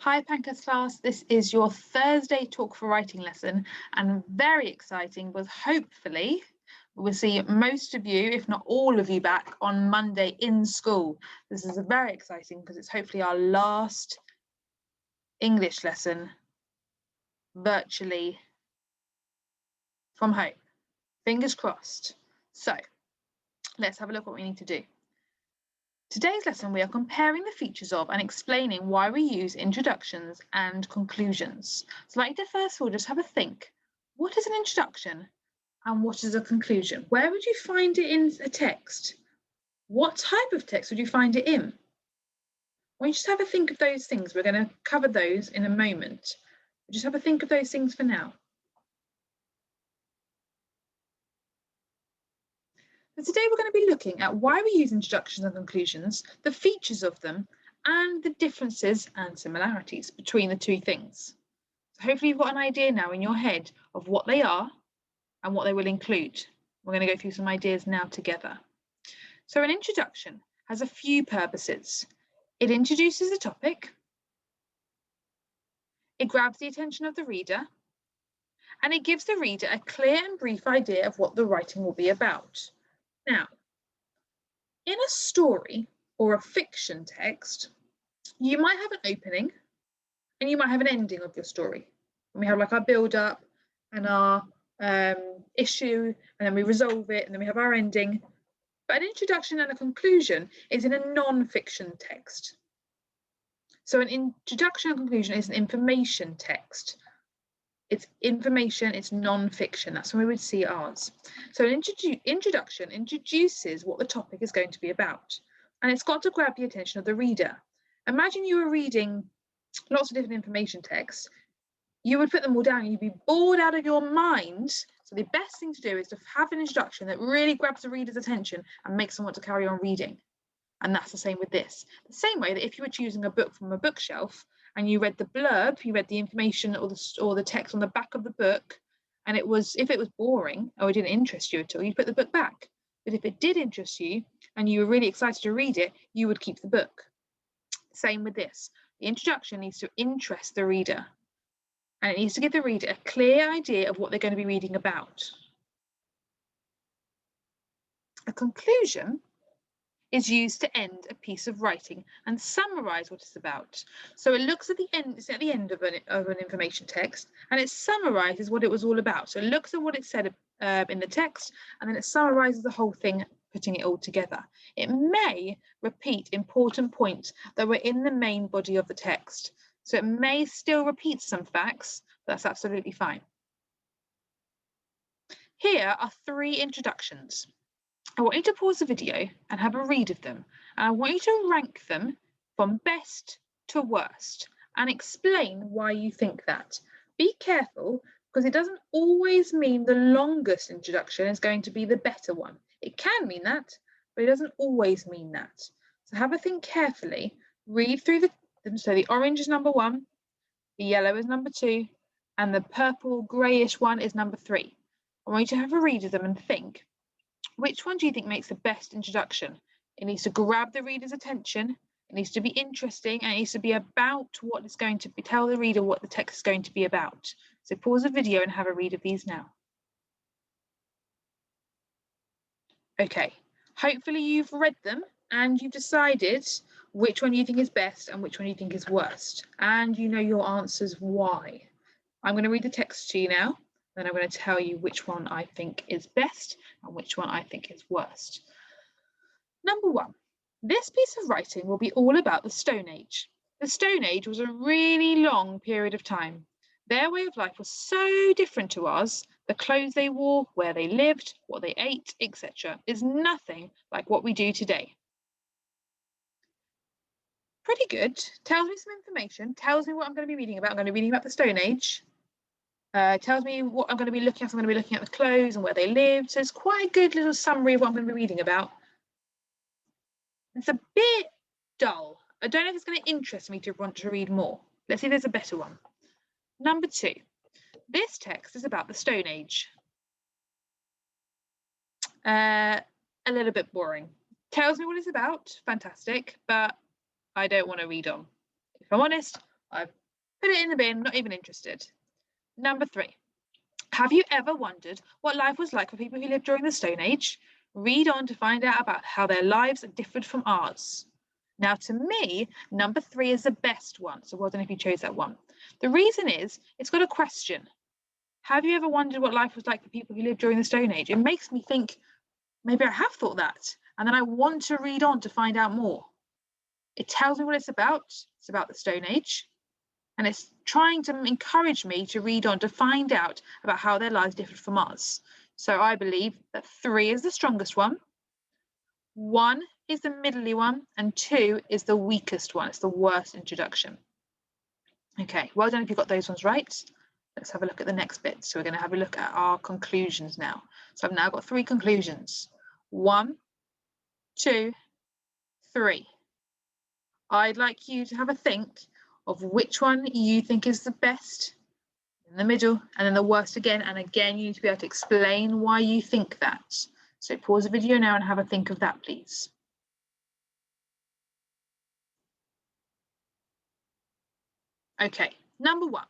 Hi Pankhurst class, this is your Thursday Talk for Writing lesson, and very exciting was hopefully we'll see most of you, if not all of you, back on Monday in school. This is very exciting because it's hopefully our last English lesson virtually from home. Fingers crossed. So let's have a look at what we need to do. Today's lesson, we are comparing the features of and explaining why we use introductions and conclusions. So I'd like to first of all just have a think. What is an introduction and what is a conclusion? Where would you find it in a text? What type of text would you find it in? Why don't you just have a think of those things? We're going to cover those in a moment. Just have a think of those things for now. So today we're going to be looking at why we use introductions and conclusions, the features of them, and the differences and similarities between the two things. So hopefully you've got an idea now in your head of what they are and what they will include. We're going to go through some ideas now together. So an introduction has a few purposes. It introduces the topic, it grabs the attention of the reader, and it gives the reader a clear and brief idea of what the writing will be about. Now, in a story or a fiction text, you might have an opening and you might have an ending of your story. And we have like our build up and our issue, and then we resolve it, and then we have our ending. But an introduction and a conclusion is in a non-fiction text. So an introduction and conclusion is an information text. It's information, it's non-fiction. That's when we would see ours. So an introduction introduces what the topic is going to be about, and it's got to grab the attention of the reader. Imagine you were reading lots of different information texts. You would put them all down and you'd be bored out of your mind. So the best thing to do is to have an introduction that really grabs the reader's attention and makes them want to carry on reading. And that's the same with this. The same way that if you were choosing a book from a bookshelf and you read the blurb, you read the information or the text on the back of the book, and if it was boring or it didn't interest you at all, you put the book back. But if it did interest you and you were really excited to read it, you would keep the book. Same with this. The introduction needs to interest the reader, and it needs to give the reader a clear idea of what they're going to be reading about. A conclusion is used to end a piece of writing and summarize what it's about. So it looks at the end, it's at the end of an information text, and it summarizes what it was all about. So it looks at what it said in the text, and then it summarizes the whole thing, putting it all together. It may repeat important points that were in the main body of the text. So it may still repeat some facts, but that's absolutely fine. Here are 3 introductions. I want you to pause the video and have a read of them. And I want you to rank them from best to worst and explain why you think that. Be careful, because it doesn't always mean the longest introduction is going to be the better one. It can mean that, but it doesn't always mean that. So have a think carefully, read through them. So the orange is number 1, the yellow is number 2, and the purple greyish one is number 3. I want you to have a read of them and think, which one do you think makes the best introduction? It needs to grab the reader's attention, it needs to be interesting, and it needs to be about what it's going to be, tell the reader what the text is going to be about. So pause the video and have a read of these now. Okay, hopefully you've read them and you've decided which one you think is best and which one you think is worst, and you know your answers why. I'm going to read the text to you now. Then I'm going to tell you which one I think is best and which one I think is worst. Number 1, this piece of writing will be all about the Stone Age. The Stone Age was a really long period of time. Their way of life was so different to ours. The clothes they wore, where they lived, what they ate, etc. is nothing like what we do today. Pretty good. Tells me some information, tells me what I'm going to be reading about. I'm going to be reading about the Stone Age. Tells me what I'm going to be looking at. So I'm going to be looking at the clothes and where they lived. So it's quite a good little summary of what I'm going to be reading about. It's a bit dull. I don't know if it's going to interest me to want to read more. Let's see if there's a better one. Number 2. This text is about the Stone Age. A little bit boring. Tells me what it's about. Fantastic. But I don't want to read on. If I'm honest, I've put it in the bin, not even interested. Number 3. Have you ever wondered what life was like for people who lived during the Stone Age? Read on to find out about how their lives are different from ours. Now, to me, number 3 is the best one, so well done if you chose that one. The reason is, it's got a question. Have you ever wondered what life was like for people who lived during the Stone Age? It makes me think, maybe I have thought that, and then I want to read on to find out more. It tells me what it's about. It's about the Stone Age. And it's trying to encourage me to read on to find out about how their lives differ from ours. So I believe that 3 is the strongest one, 1 is the middly one, and 2 is the weakest one. It's the worst introduction. Okay, well done if you got those ones right. Let's have a look at the next bit. So we're going to have a look at our conclusions now. So I've now got 3 conclusions. 1, 2, 3. I'd like you to have a think of which one you think is the best, in the middle, and then the worst again. And again, you need to be able to explain why you think that. So pause the video now and have a think of that, please. Okay, number 1.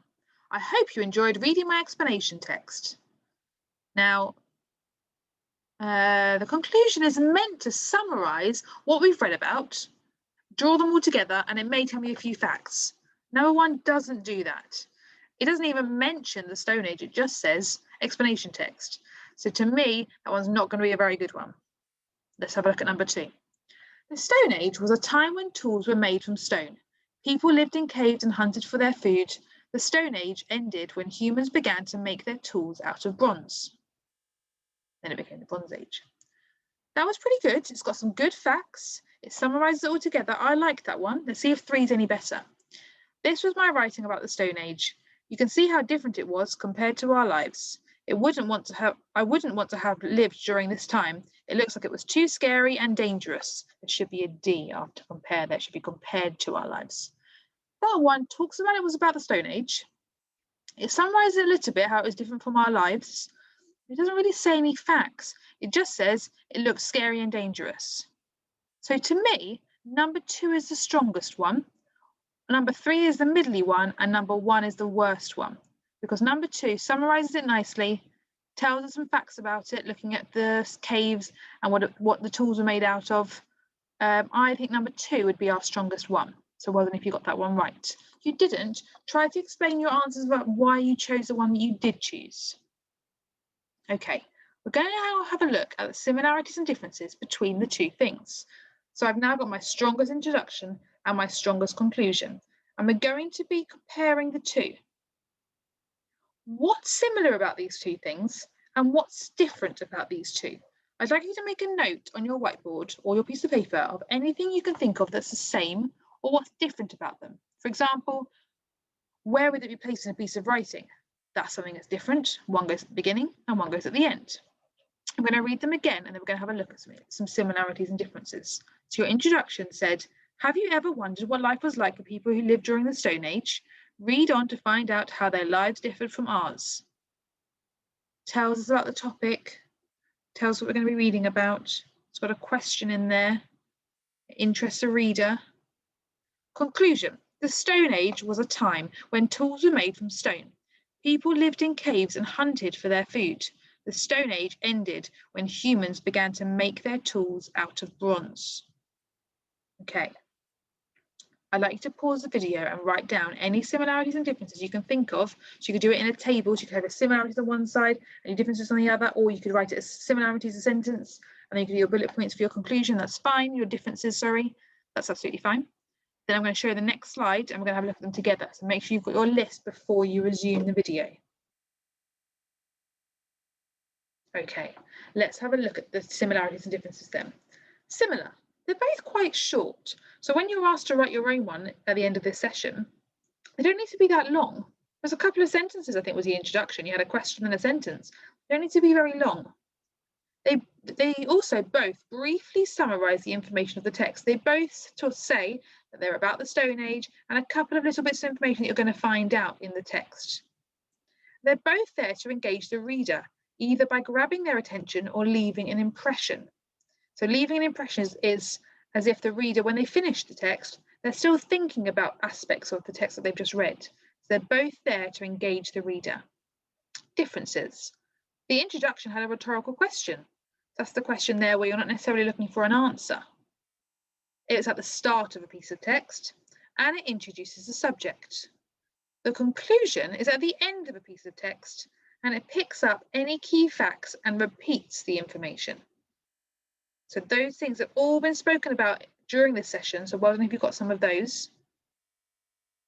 I hope you enjoyed reading my explanation text. Now, the conclusion is meant to summarize what we've read about, draw them all together, and it may tell me a few facts. Number 1 doesn't do that. It doesn't even mention the Stone Age. It just says explanation text. So to me, that one's not going to be a very good one. Let's have a look at number 2. The Stone Age was a time when tools were made from stone. People lived in caves and hunted for their food. The Stone Age ended when humans began to make their tools out of bronze. Then it became the Bronze Age. That was pretty good. It's got some good facts. It summarizes it all together. I like that one. Let's see if 3 is any better. This was my writing about the Stone Age. You can see how different it was compared to our lives. I wouldn't want to have lived during this time. It looks like it was too scary and dangerous. There should be a D after compare. That should be compared to our lives. That one talks about it was about the Stone Age. It summarizes a little bit how it was different from our lives. It doesn't really say any facts. It just says it looks scary and dangerous. So to me, number 2 is the strongest one. Number 3 is the middly one, and number 1 is the worst one. Because number 2 summarizes it nicely, tells us some facts about it, looking at the caves and what the tools were made out of. I think number 2 would be our strongest one. So well done if you got that one right. If you didn't, try to explain your answers about why you chose the one that you did choose. Okay, we're going to now have a look at the similarities and differences between the 2 things. So I've now got my strongest introduction and my strongest conclusion, and we're going to be comparing the 2. What's similar about these 2 things and what's different about these 2? I'd like you to make a note on your whiteboard or your piece of paper of anything you can think of that's the same or what's different about them. For example, where would it be placed in a piece of writing? That's something that's different. One goes at the beginning and one goes at the end. I'm going to read them again and then we're going to have a look at some similarities and differences. So your introduction said, have you ever wondered what life was like for people who lived during the Stone Age? Read on to find out how their lives differed from ours. Tells us about the topic, tells us what we're going to be reading about. It's got a question in there. It interests the reader. Conclusion. The Stone Age was a time when tools were made from stone. People lived in caves and hunted for their food. The Stone Age ended when humans began to make their tools out of bronze. Okay. I'd like you to pause the video and write down any similarities and differences you can think of. So you could do it in a table, so you could have a similarities on one side and your differences on the other, or you could write it as similarities a sentence, and then you could do your bullet points for your conclusion. That's fine. Your differences, sorry, that's absolutely fine. Then I'm going to show you the next slide and we're going to have a look at them together. So make sure you've got your list before you resume the video. Okay, let's have a look at the similarities and differences then. Similar. They're both quite short. So when you're asked to write your own one at the end of this session, they don't need to be that long. There's a couple of sentences, I think was the introduction. You had a question and a sentence. They don't need to be very long. They also both briefly summarize the information of the text. They both say that they're about the Stone Age and a couple of little bits of information that you're going to find out in the text. They're both there to engage the reader, either by grabbing their attention or leaving an impression. So leaving an impression is as if the reader, when they finish the text, They're still thinking about aspects of the text that they've just read. So they're both there to engage the reader. Differences. The introduction had a rhetorical question. That's the question there where you're not necessarily looking for an answer. It's at the start of a piece of text and it introduces the subject. The conclusion is at the end of a piece of text and it picks up any key facts and repeats the information. So those things have all been spoken about during this session, so well done if you've got some of those.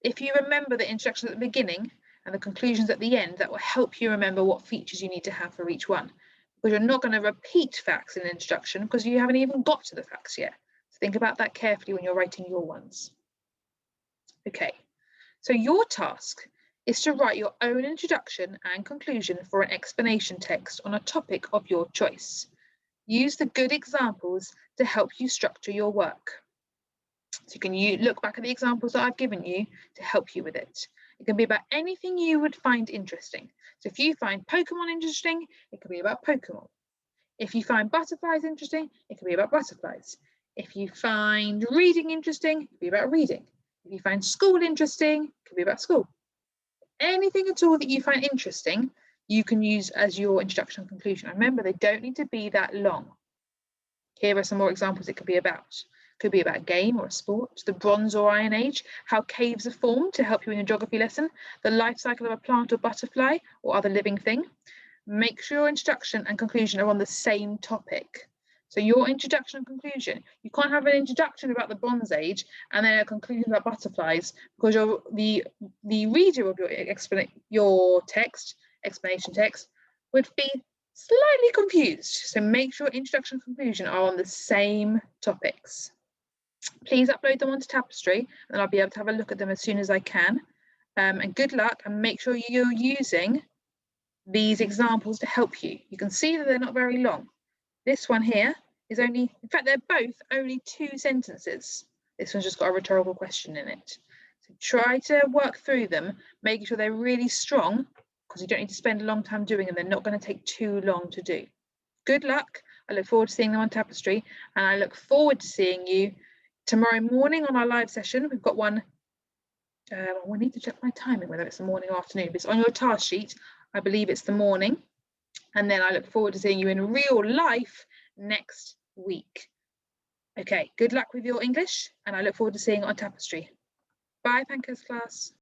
If you remember the introduction at the beginning and the conclusions at the end, that will help you remember what features you need to have for each one. Because you're not going to repeat facts in the introduction because you haven't even got to the facts yet. So think about that carefully when you're writing your ones. Okay, so your task is to write your own introduction and conclusion for an explanation text on a topic of your choice. Use the good examples to help you structure your work. So you can look back at the examples that I've given you to help you with it. It can be about anything you would find interesting. So if you find Pokemon interesting, it can be about Pokemon. If you find butterflies interesting, it can be about butterflies. If you find reading interesting, it can be about reading. If you find school interesting, it can be about school. Anything at all that you find interesting, you can use as your introduction and conclusion. And remember, they don't need to be that long. Here are some more examples it could be about. It could be about a game or a sport, the Bronze or Iron Age, how caves are formed to help you in your geography lesson, the life cycle of a plant or butterfly or other living thing. Make sure your introduction and conclusion are on the same topic. So your introduction and conclusion, you can't have an introduction about the Bronze Age and then a conclusion about butterflies because the reader of your explanation text would be slightly confused. So make sure introduction and conclusion are on the same topics. Please upload them onto Tapestry and I'll be able to have a look at them as soon as I can. And good luck, and make sure you're using these examples to help you. You can see that they're not very long. This one here is only, in fact, they're both only 2 sentences. This one's just got a rhetorical question in it. So try to work through them, making sure they're really strong, because you don't need to spend a long time doing them. They're not going to take too long to do. Good luck. I look forward to seeing them on Tapestry, and I look forward to seeing you tomorrow morning on our live session. We've got one, we need to check my timing, whether it's the morning or afternoon, but it's on your task sheet. I believe it's the morning. And then I look forward to seeing you in real life next week. Okay, good luck with your English, and I look forward to seeing you on Tapestry. Bye, Pankhurst class.